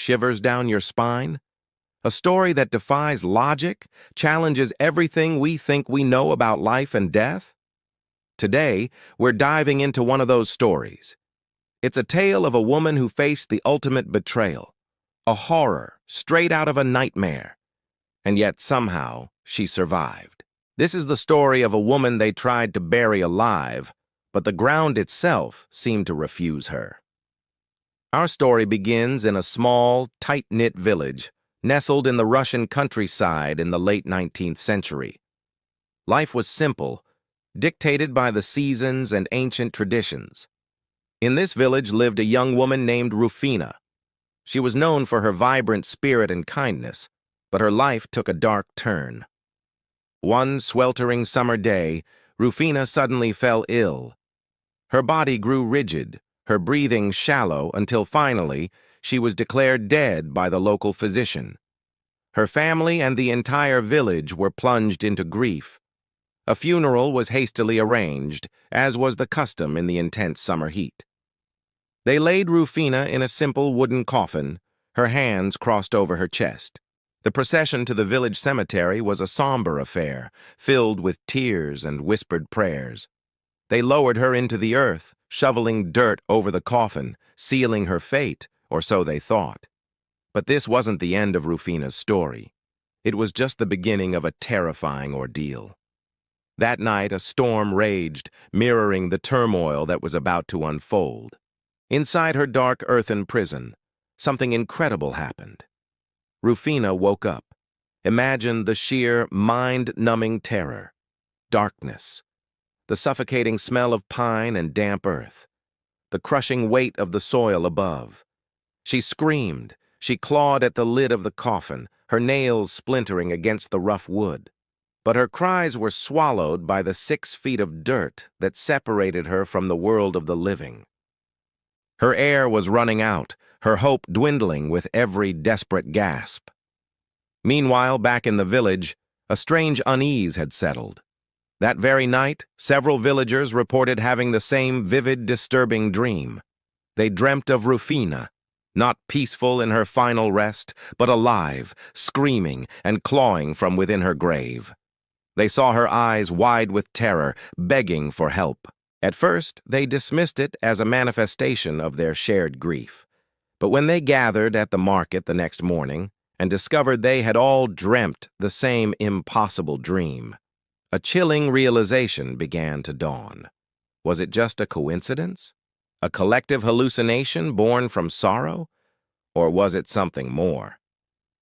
shivers down your spine? A story that defies logic, challenges everything we think we know about life and death? Today, we're diving into one of those stories. It's a tale of a woman who faced the ultimate betrayal, a horror straight out of a nightmare, and yet somehow she survived. This is the story of a woman they tried to bury alive, but the ground itself seemed to refuse her. Our story begins in a small, tight-knit village nestled in the Russian countryside in the late 19th century. Life was simple, dictated by the seasons and ancient traditions. In this village lived a young woman named Rufina. She was known for her vibrant spirit and kindness, but her life took a dark turn. One sweltering summer day, Rufina suddenly fell ill. Her body grew rigid, her breathing shallow, until finally she was declared dead by the local physician. Her family and the entire village were plunged into grief. A funeral was hastily arranged, as was the custom in the intense summer heat. They laid Rufina in a simple wooden coffin, her hands crossed over her chest. The procession to the village cemetery was a somber affair, filled with tears and whispered prayers. They lowered her into the earth, shoveling dirt over the coffin, sealing her fate, or so they thought. But this wasn't the end of Rufina's story. It was just the beginning of a terrifying ordeal. That night, a storm raged, mirroring the turmoil that was about to unfold. Inside her dark earthen prison, something incredible happened. Rufina woke up. Imagine the sheer, mind-numbing terror. Darkness. The suffocating smell of pine and damp earth. The crushing weight of the soil above. She screamed. She clawed at the lid of the coffin, her nails splintering against the rough wood. But her cries were swallowed by the 6 feet of dirt that separated her from the world of the living. Her air was running out, her hope dwindling with every desperate gasp. Meanwhile, back in the village, a strange unease had settled. That very night, several villagers reported having the same vivid, disturbing dream. They dreamt of Rufina, not peaceful in her final rest, but alive, screaming and clawing from within her grave. They saw her eyes wide with terror, begging for help. At first, they dismissed it as a manifestation of their shared grief. But when they gathered at the market the next morning and discovered they had all dreamt the same impossible dream, a chilling realization began to dawn. Was it just a coincidence? A collective hallucination born from sorrow? Or was it something more?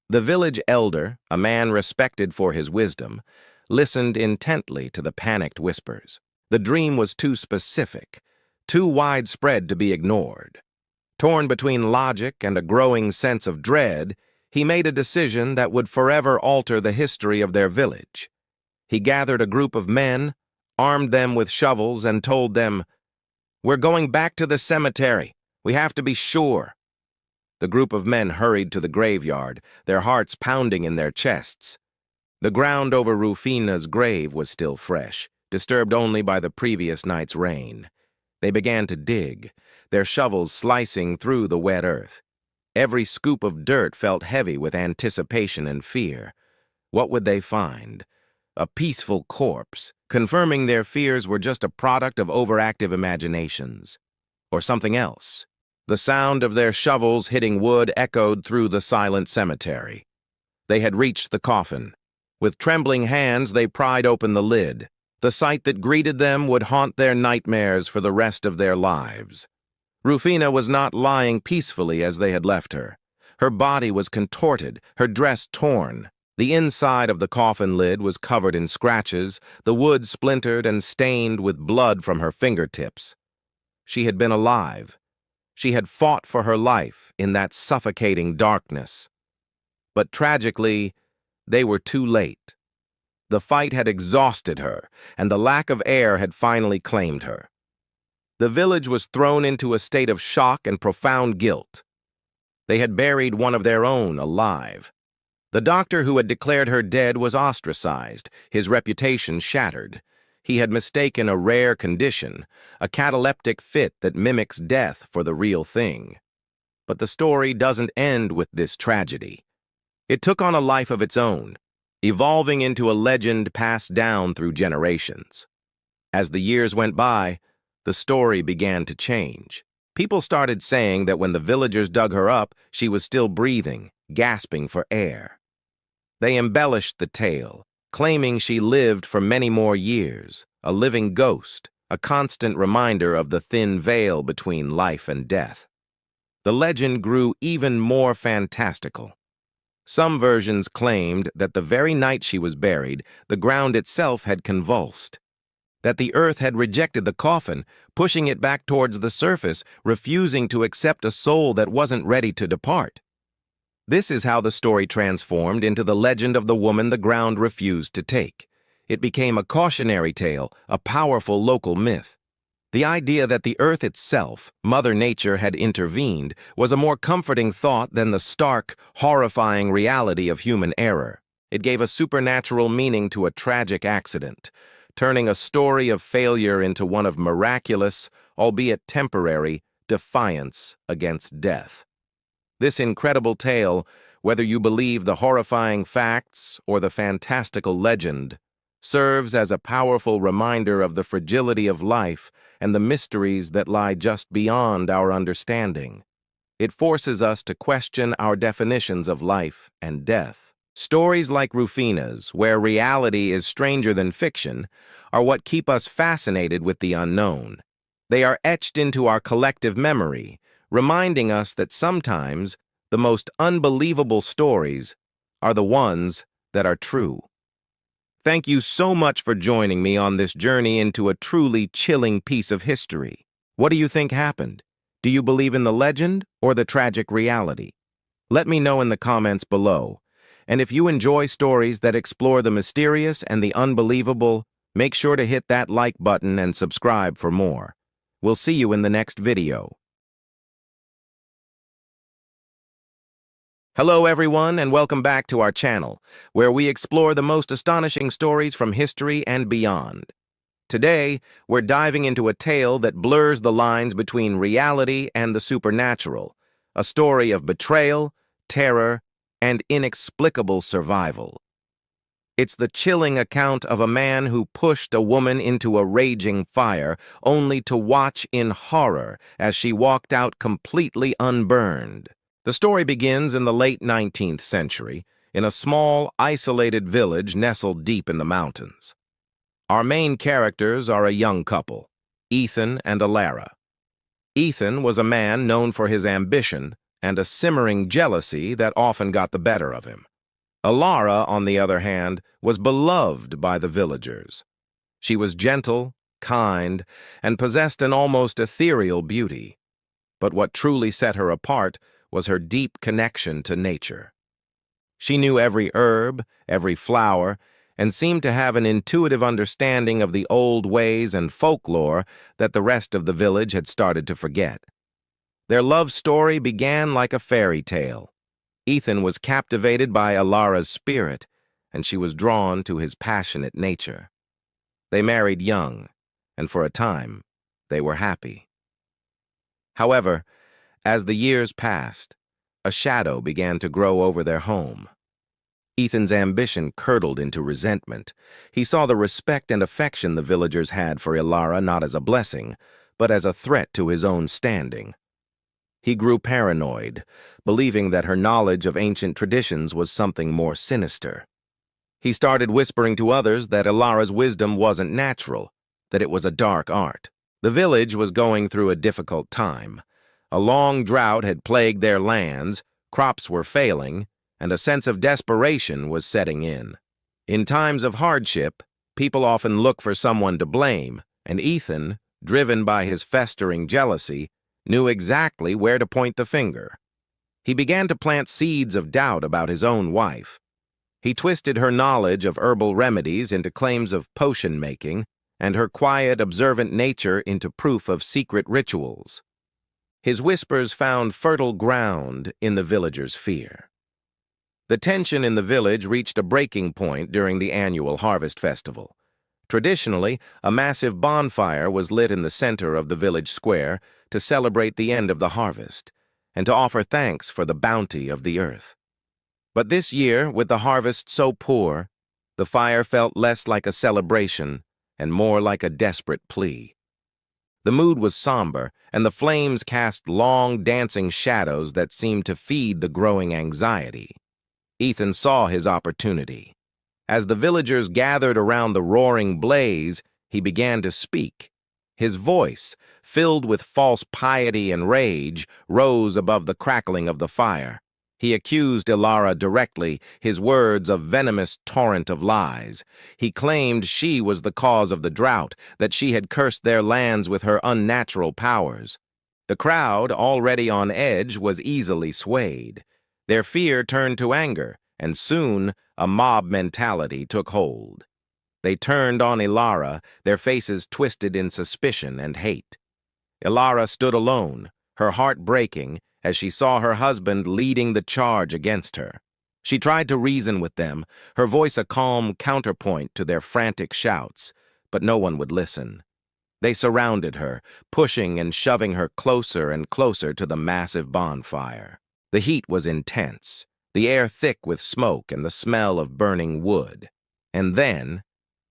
The village elder, a man respected for his wisdom, listened intently to the panicked whispers. The dream was too specific, too widespread to be ignored. Torn between logic and a growing sense of dread, he made a decision that would forever alter the history of their village. He gathered a group of men, armed them with shovels, and told them, "We're going back to the cemetery. We have to be sure." The group of men hurried to the graveyard, their hearts pounding in their chests. The ground over Rufina's grave was still fresh, disturbed only by the previous night's rain. They began to dig, their shovels slicing through the wet earth. Every scoop of dirt felt heavy with anticipation and fear. What would they find? A peaceful corpse, confirming their fears were just a product of overactive imaginations. Or something else. The sound of their shovels hitting wood echoed through the silent cemetery. They had reached the coffin. With trembling hands, they pried open the lid. The sight that greeted them would haunt their nightmares for the rest of their lives. Rufina was not lying peacefully as they had left her. Her body was contorted, her dress torn. The inside of the coffin lid was covered in scratches, the wood splintered and stained with blood from her fingertips. She had been alive. She had fought for her life in that suffocating darkness. But tragically, they were too late. The fight had exhausted her, and the lack of air had finally claimed her. The village was thrown into a state of shock and profound guilt. They had buried one of their own alive. The doctor who had declared her dead was ostracized, his reputation shattered. He had mistaken a rare condition, a cataleptic fit that mimics death, for the real thing. But the story doesn't end with this tragedy. It took on a life of its own, evolving into a legend passed down through generations. As the years went by, the story began to change. People started saying that when the villagers dug her up, she was still breathing, gasping for air. They embellished the tale, claiming she lived for many more years, a living ghost, a constant reminder of the thin veil between life and death. The legend grew even more fantastical. Some versions claimed that the very night she was buried, the ground itself had convulsed, that the earth had rejected the coffin, pushing it back towards the surface, refusing to accept a soul that wasn't ready to depart. This is how the story transformed into the legend of the woman the ground refused to take. It became a cautionary tale, a powerful local myth. The idea that the earth itself, Mother Nature, had intervened was a more comforting thought than the stark, horrifying reality of human error. It gave a supernatural meaning to a tragic accident, turning a story of failure into one of miraculous, albeit temporary, defiance against death. This incredible tale, whether you believe the horrifying facts or the fantastical legend, serves as a powerful reminder of the fragility of life and the mysteries that lie just beyond our understanding. It forces us to question our definitions of life and death. Stories like Rufina's, where reality is stranger than fiction, are what keep us fascinated with the unknown. They are etched into our collective memory, reminding us that sometimes the most unbelievable stories are the ones that are true. Thank you so much for joining me on this journey into a truly chilling piece of history. What do you think happened? Do you believe in the legend or the tragic reality? Let me know in the comments below. And if you enjoy stories that explore the mysterious and the unbelievable, make sure to hit that like button and subscribe for more. We'll see you in the next video. Hello everyone, and welcome back to our channel, where we explore the most astonishing stories from history and beyond. Today, we're diving into a tale that blurs the lines between reality and the supernatural, a story of betrayal, terror, and inexplicable survival. It's the chilling account of a man who pushed a woman into a raging fire, only to watch in horror as she walked out completely unburned. The story begins in the late 19th century, in a small, isolated village nestled deep in the mountains. Our main characters are a young couple, Ethan and Alara. Ethan was a man known for his ambition and a simmering jealousy that often got the better of him. Alara, on the other hand, was beloved by the villagers. She was gentle, kind, and possessed an almost ethereal beauty. But what truly set her apart was her deep connection to nature. She knew every herb, every flower, and seemed to have an intuitive understanding of the old ways and folklore that the rest of the village had started to forget. Their love story began like a fairy tale. Ethan was captivated by Alara's spirit, and she was drawn to his passionate nature. They married young, and for a time, they were happy. However, as the years passed, a shadow began to grow over their home. Ethan's ambition curdled into resentment. He saw the respect and affection the villagers had for Alara not as a blessing, but as a threat to his own standing. He grew paranoid, believing that her knowledge of ancient traditions was something more sinister. He started whispering to others that Alara's wisdom wasn't natural, that it was a dark art. The village was going through a difficult time. A long drought had plagued their lands, crops were failing, and a sense of desperation was setting in. In times of hardship, people often look for someone to blame, and Ethan, driven by his festering jealousy, knew exactly where to point the finger. He began to plant seeds of doubt about his own wife. He twisted her knowledge of herbal remedies into claims of potion making, and her quiet, observant nature into proof of secret rituals. His whispers found fertile ground in the villagers' fear. The tension in the village reached a breaking point during the annual harvest festival. Traditionally, a massive bonfire was lit in the center of the village square to celebrate the end of the harvest. and to offer thanks for the bounty of the earth. But this year, with the harvest so poor, the fire felt less like a celebration and more like a desperate plea. The mood was somber, and the flames cast long, dancing shadows that seemed to feed the growing anxiety. Ethan saw his opportunity. As the villagers gathered around the roaring blaze, he began to speak. His voice, filled with false piety and rage, rose above the crackling of the fire. He accused Ilara directly, his words a venomous torrent of lies. He claimed she was the cause of the drought, that she had cursed their lands with her unnatural powers. The crowd, already on edge, was easily swayed. Their fear turned to anger, and soon a mob mentality took hold. They turned on Ilara, their faces twisted in suspicion and hate. Ilara stood alone, her heart breaking, as she saw her husband leading the charge against her. She tried to reason with them, her voice a calm counterpoint to their frantic shouts, but no one would listen. They surrounded her, pushing and shoving her closer and closer to the massive bonfire. The heat was intense, the air thick with smoke and the smell of burning wood. And then,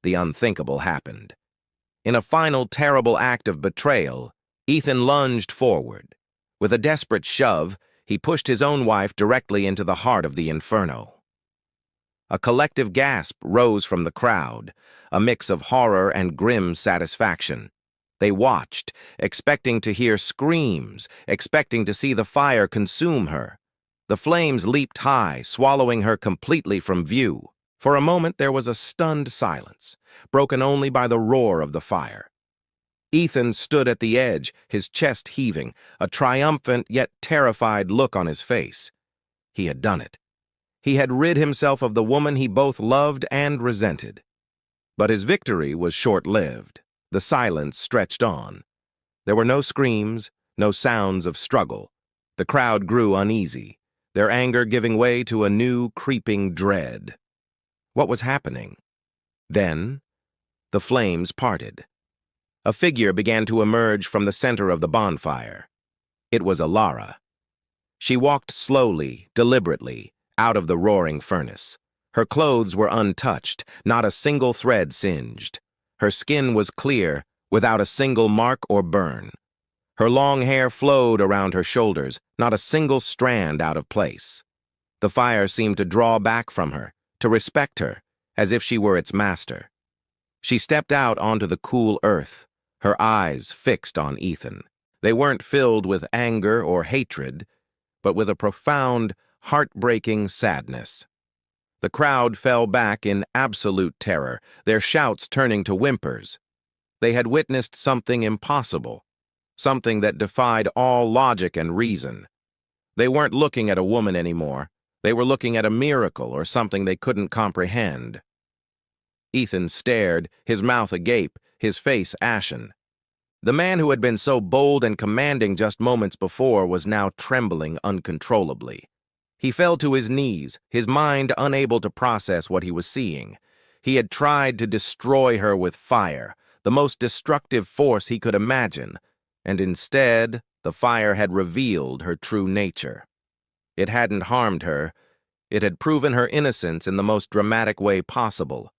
the unthinkable happened. In a final terrible act of betrayal, Ethan lunged forward. With a desperate shove, he pushed his own wife directly into the heart of the inferno. A collective gasp rose from the crowd, a mix of horror and grim satisfaction. They watched, expecting to hear screams, expecting to see the fire consume her. The flames leaped high, swallowing her completely from view. For a moment there was a stunned silence, broken only by the roar of the fire. Ethan stood at the edge, his chest heaving, a triumphant yet terrified look on his face. He had done it. He had rid himself of the woman he both loved and resented. But his victory was short-lived. The silence stretched on. There were no screams, no sounds of struggle. The crowd grew uneasy, their anger giving way to a new, creeping dread. What was happening? Then, the flames parted. A figure began to emerge from the center of the bonfire. It was Ilara. She walked slowly, deliberately, out of the roaring furnace. Her clothes were untouched, not a single thread singed. Her skin was clear, without a single mark or burn. Her long hair flowed around her shoulders, not a single strand out of place. The fire seemed to draw back from her, to respect her, as if she were its master. She stepped out onto the cool earth, her eyes fixed on Ethan. They weren't filled with anger or hatred, but with a profound, heartbreaking sadness. The crowd fell back in absolute terror, their shouts turning to whimpers. They had witnessed something impossible, something that defied all logic and reason. They weren't looking at a woman anymore. They were looking at a miracle or something they couldn't comprehend. Ethan stared, his mouth agape, his face ashen. The man who had been so bold and commanding just moments before was now trembling uncontrollably. He fell to his knees, his mind unable to process what he was seeing. He had tried to destroy her with fire, the most destructive force he could imagine, and instead, the fire had revealed her true nature. It hadn't harmed her. It had proven her innocence in the most dramatic way possible.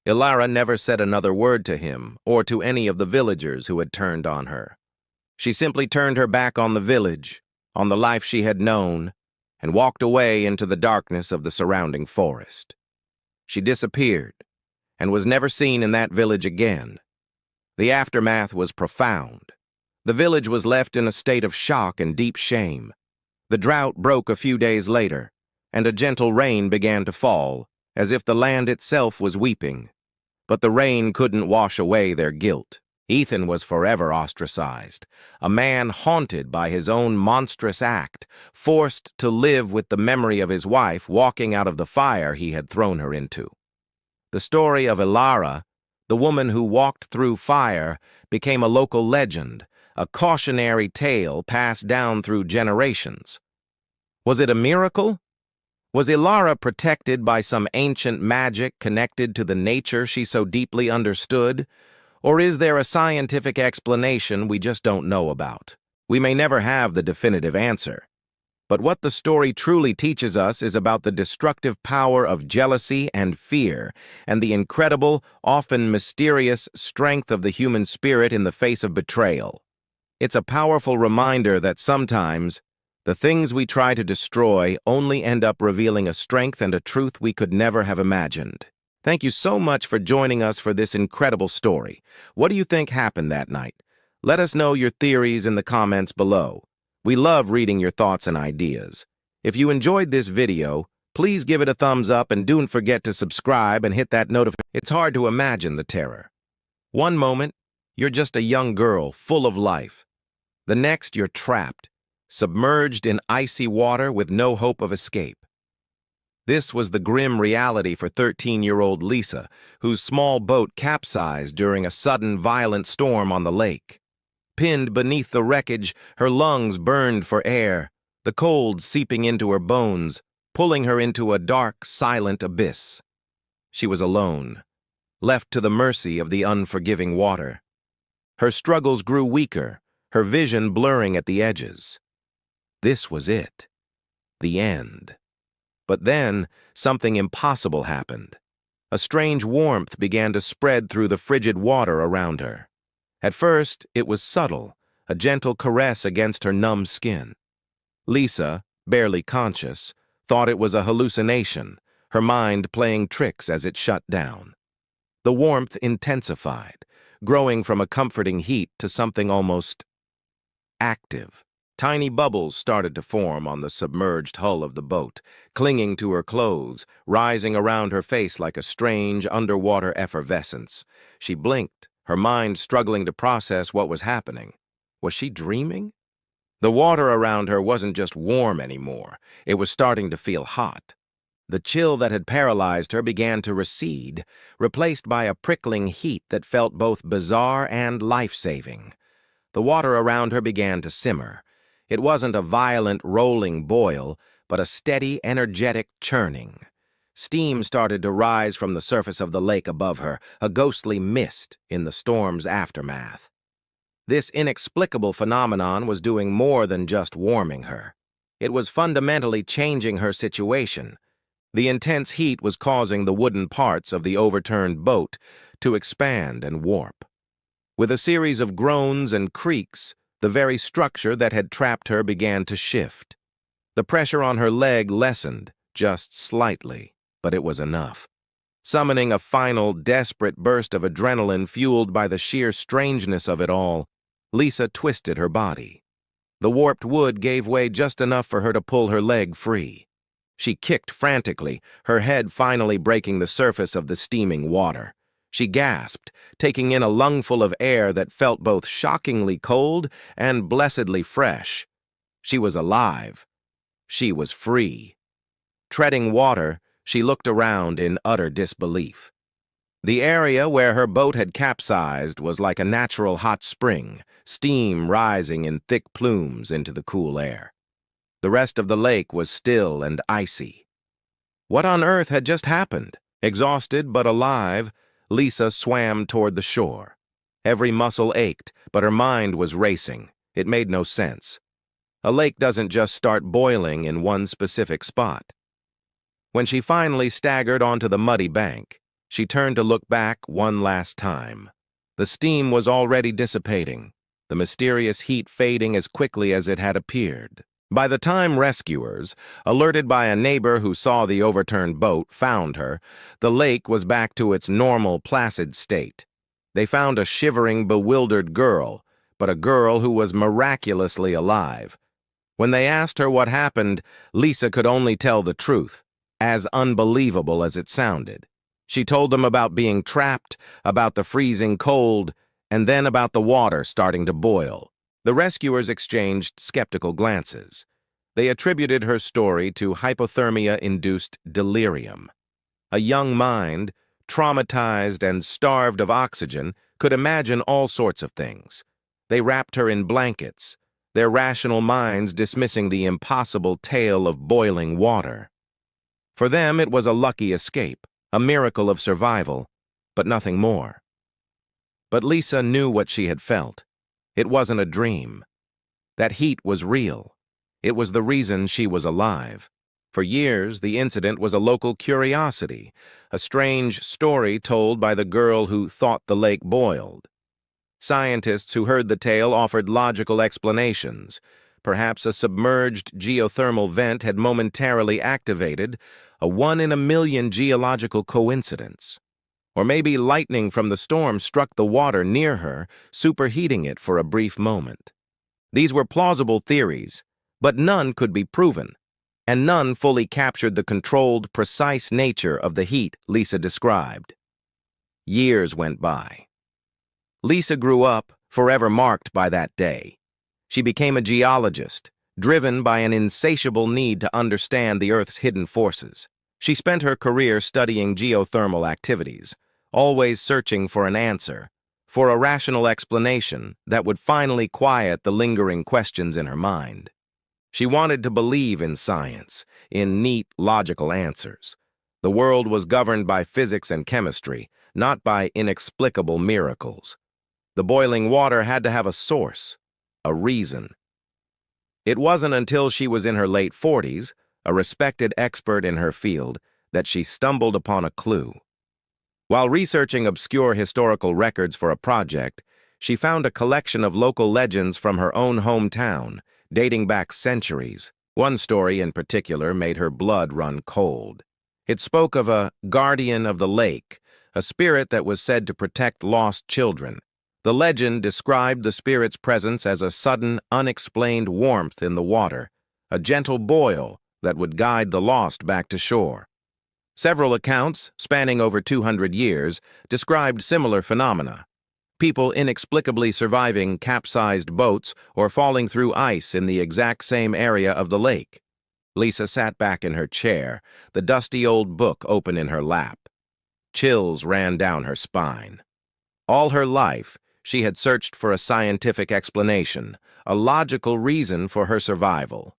Ilara never said another word to him or to any of the villagers who had turned on her. She simply turned her back on the village, on the life she had known, and walked away into the darkness of the surrounding forest. She disappeared and was never seen in that village again. The aftermath was profound. The village was left in a state of shock and deep shame. The drought broke a few days later, and a gentle rain began to fall, as if the land itself was weeping. But the rain couldn't wash away their guilt. Ethan was forever ostracized, a man haunted by his own monstrous act, forced to live with the memory of his wife walking out of the fire he had thrown her into. The story of Ilara, the woman who walked through fire, became a local legend, a cautionary tale passed down through generations. Was it a miracle? Was Ilara protected by some ancient magic connected to the nature she so deeply understood? Or is there a scientific explanation we just don't know about? We may never have the definitive answer. But what the story truly teaches us is about the destructive power of jealousy and fear, and the incredible, often mysterious strength of the human spirit in the face of betrayal. It's a powerful reminder that sometimes the things we try to destroy only end up revealing a strength and a truth we could never have imagined. Thank you so much for joining us for this incredible story. What do you think happened that night? Let us know your theories in the comments below. We love reading your thoughts and ideas. If you enjoyed this video, please give it a thumbs up and don't forget to subscribe and hit that notification. It's hard to imagine the terror. One moment, you're just a young girl full of life. The next, you're trapped, submerged in icy water with no hope of escape. This was the grim reality for 13-year-old Lisa, whose small boat capsized during a sudden violent storm on the lake. Pinned beneath the wreckage, her lungs burned for air, the cold seeping into her bones, pulling her into a dark, silent abyss. She was alone, left to the mercy of the unforgiving water. Her struggles grew weaker, her vision blurring at the edges. This was it, the end. But then, something impossible happened. A strange warmth began to spread through the frigid water around her. At first, it was subtle, a gentle caress against her numb skin. Lisa, barely conscious, thought it was a hallucination, her mind playing tricks as it shut down. The warmth intensified, growing from a comforting heat to something almost active. Tiny bubbles started to form on the submerged hull of the boat, clinging to her clothes, rising around her face like a strange underwater effervescence. She blinked, her mind struggling to process what was happening. Was she dreaming? The water around her wasn't just warm anymore. It was starting to feel hot. The chill that had paralyzed her began to recede, replaced by a prickling heat that felt both bizarre and life-saving. The water around her began to simmer. It wasn't a violent, rolling boil, but a steady, energetic churning. Steam started to rise from the surface of the lake above her, a ghostly mist in the storm's aftermath. This inexplicable phenomenon was doing more than just warming her. It was fundamentally changing her situation. The intense heat was causing the wooden parts of the overturned boat to expand and warp. With a series of groans and creaks, the very structure that had trapped her began to shift. The pressure on her leg lessened, just slightly, but it was enough. Summoning a final, desperate burst of adrenaline fueled by the sheer strangeness of it all, Lisa twisted her body. The warped wood gave way just enough for her to pull her leg free. She kicked frantically, her head finally breaking the surface of the steaming water. She gasped, taking in a lungful of air that felt both shockingly cold and blessedly fresh. She was alive. She was free. Treading water, she looked around in utter disbelief. The area where her boat had capsized was like a natural hot spring, steam rising in thick plumes into the cool air. The rest of the lake was still and icy. What on earth had just happened? Exhausted but alive, Lisa swam toward the shore. Every muscle ached, but her mind was racing. It made no sense. A lake doesn't just start boiling in one specific spot. When she finally staggered onto the muddy bank, she turned to look back one last time. The steam was already dissipating, the mysterious heat fading as quickly as it had appeared. By the time rescuers, alerted by a neighbor who saw the overturned boat, found her, the lake was back to its normal, placid state. They found a shivering, bewildered girl, but a girl who was miraculously alive. When they asked her what happened, Lisa could only tell the truth, as unbelievable as it sounded. She told them about being trapped, about the freezing cold, and then about the water starting to boil. The rescuers exchanged skeptical glances. They attributed her story to hypothermia-induced delirium. A young mind, traumatized and starved of oxygen, could imagine all sorts of things. They wrapped her in blankets, their rational minds dismissing the impossible tale of boiling water. For them, it was a lucky escape, a miracle of survival, but nothing more. But Lisa knew what she had felt. It wasn't a dream. That heat was real. It was the reason she was alive. For years, the incident was a local curiosity, a strange story told by the girl who thought the lake boiled. Scientists who heard the tale offered logical explanations. Perhaps a submerged geothermal vent had momentarily activated, a one-in-a-million geological coincidence. Or maybe lightning from the storm struck the water near her, superheating it for a brief moment. These were plausible theories, but none could be proven, and none fully captured the controlled, precise nature of the heat Lisa described. Years went by. Lisa grew up, forever marked by that day. She became a geologist, driven by an insatiable need to understand the Earth's hidden forces. She spent her career studying geothermal activities, always searching for an answer, for a rational explanation that would finally quiet the lingering questions in her mind. She wanted to believe in science, in neat, logical answers. The world was governed by physics and chemistry, not by inexplicable miracles. The boiling water had to have a source, a reason. It wasn't until she was in her late 40s, a respected expert in her field, that she stumbled upon a clue. While researching obscure historical records for a project, she found a collection of local legends from her own hometown, dating back centuries. One story in particular made her blood run cold. It spoke of a guardian of the lake, a spirit that was said to protect lost children. The legend described the spirit's presence as a sudden, unexplained warmth in the water, a gentle boil that would guide the lost back to shore. Several accounts, spanning over 200 years, described similar phenomena. People inexplicably surviving capsized boats or falling through ice in the exact same area of the lake. Lisa sat back in her chair, the dusty old book open in her lap. Chills ran down her spine. All her life, she had searched for a scientific explanation, a logical reason for her survival.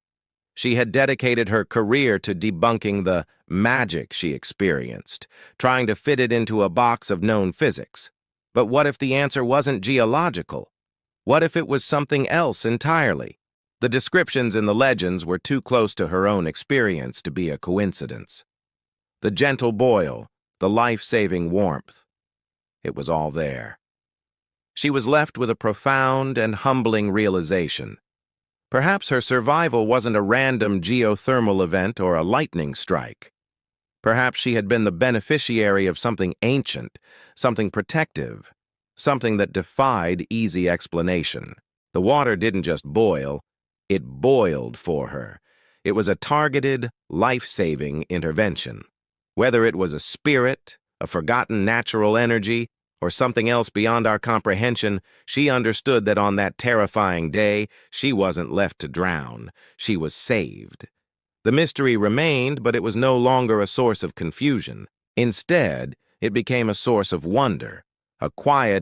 She had dedicated her career to debunking the magic she experienced, trying to fit it into a box of known physics. But what if the answer wasn't geological? What if it was something else entirely? The descriptions in the legends were too close to her own experience to be a coincidence. The gentle boil, the life-saving warmth. It was all there. She was left with a profound and humbling realization. Perhaps her survival wasn't a random geothermal event or a lightning strike. Perhaps she had been the beneficiary of something ancient, something protective, something that defied easy explanation. The water didn't just boil, it boiled for her. It was a targeted, life-saving intervention. Whether it was a spirit, a forgotten natural energy, or something else beyond our comprehension, she understood that on that terrifying day, she wasn't left to drown. She was saved. The mystery remained, but it was no longer a source of confusion. Instead, it became a source of wonder, a quiet